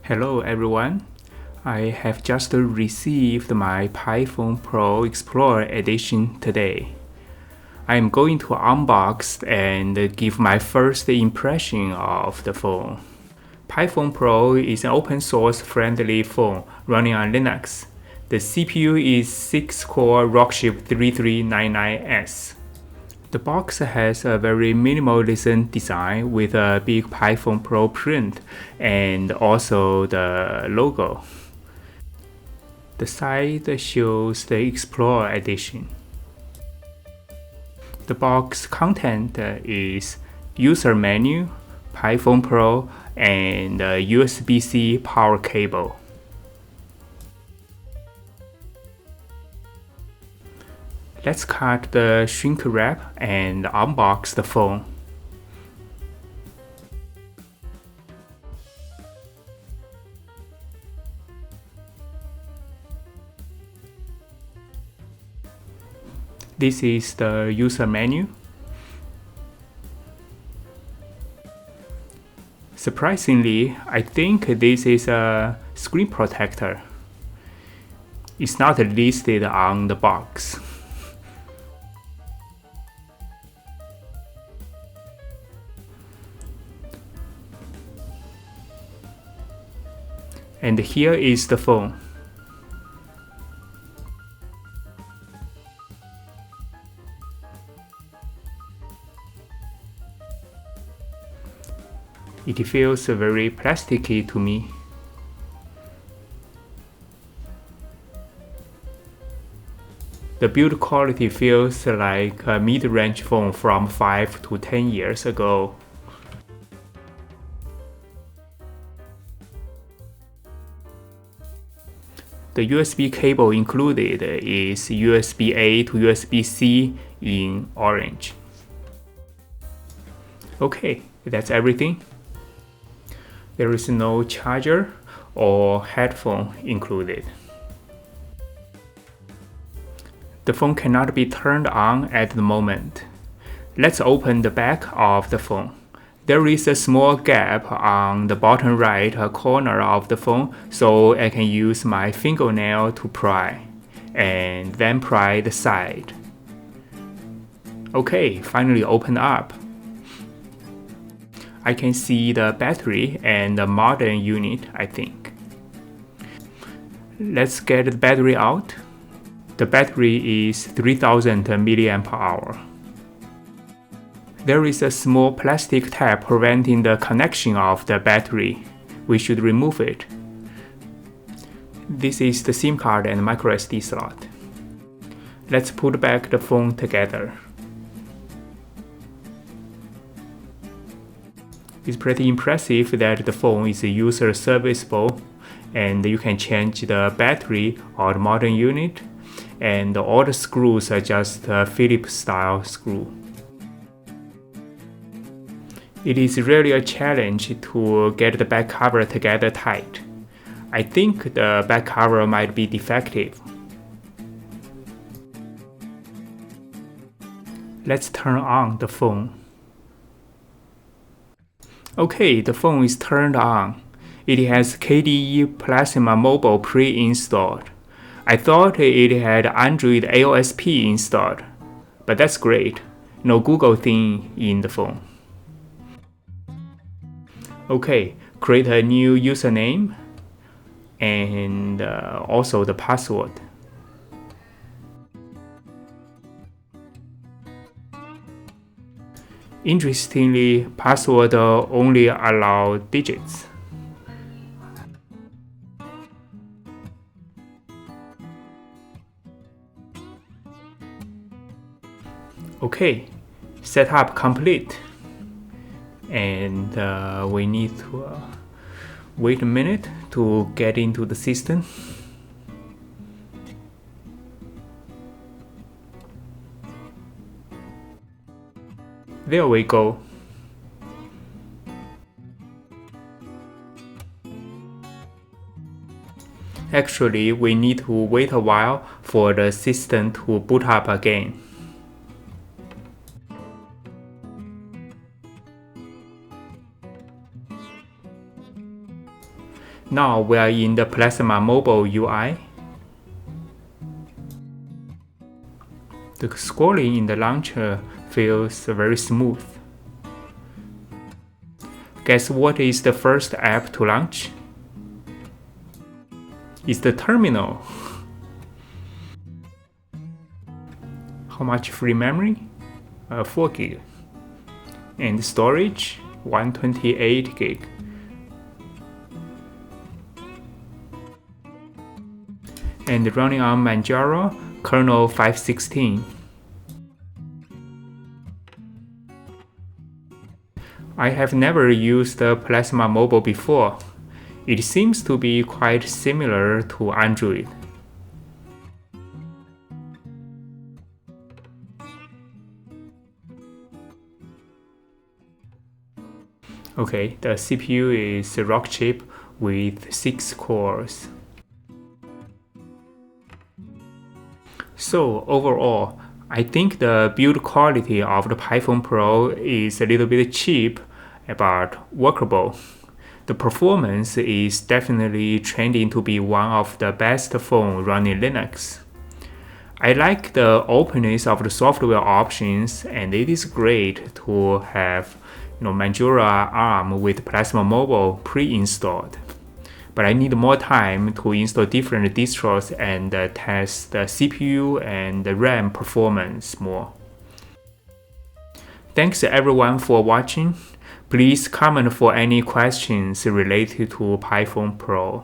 Hello everyone, I have just received my PinePhone Pro Explorer Edition today. I am going to unbox and give my first impression of the phone. PinePhone Pro is an open source friendly phone running on Linux. The CPU is 6-core Rockchip 3399S. The box has a very minimalist design with a big PinePhone Pro print and also the logo. The side shows the Explorer edition. The box content is user menu, PinePhone Pro, and USB-C power cable. Let's cut the shrink wrap and unbox the phone. This is the user menu. Surprisingly, I think this is a screen protector. It's not listed on the box. And here is the phone. It feels very plasticky to me. The build quality feels like a mid-range phone from 5 to 10 years ago. The USB cable included is USB-A to USB-C in orange. Okay, that's everything. There is no charger or headphone included. The phone cannot be turned on at the moment. Let's open the back of the phone. There is a small gap on the bottom right corner of the phone, so I can use my fingernail to pry, and then pry the side. Okay, finally open up. I can see the battery and the modern unit, I think. Let's get the battery out. The battery is 3000 mAh. There is a small plastic tab preventing the connection of the battery. We should remove it. This is the SIM card and microSD slot. Let's put back the phone together. It's pretty impressive that the phone is user serviceable, and you can change the battery or the modern unit, and all the screws are just Phillips style screw. It is really a challenge to get the back cover together tight. I think the back cover might be defective. Let's turn on the phone. Okay, the phone is turned on. It has KDE Plasma Mobile pre-installed. I thought it had Android AOSP installed, but that's great. No Google thing in the phone. Okay, create a new username and also the password. Interestingly, password only allow digits. Okay, setup complete. And we need to wait a minute to get into the system. There we go. Actually, we need to wait a while for the system to boot up again. Now we are in the Plasma Mobile UI. The scrolling in the launcher feels very smooth. Guess what is the first app to launch? It's the terminal. How much free memory? 4 gig. And storage? 128 gig. And running on Manjaro, kernel 5.16. I have never used the Plasma Mobile before. It seems to be quite similar to Android. Okay, the CPU is a Rockchip with 6 cores. So overall, I think the build quality of the PinePhone Pro is a little bit cheap but workable. The performance is definitely trending to be one of the best phones running Linux. I like the openness of the software options, and it is great to have Manjaro ARM with Plasma Mobile pre-installed. But I need more time to install different distros and test the CPU and the RAM performance more. Thanks everyone for watching. Please comment for any questions related to PinePhone Pro.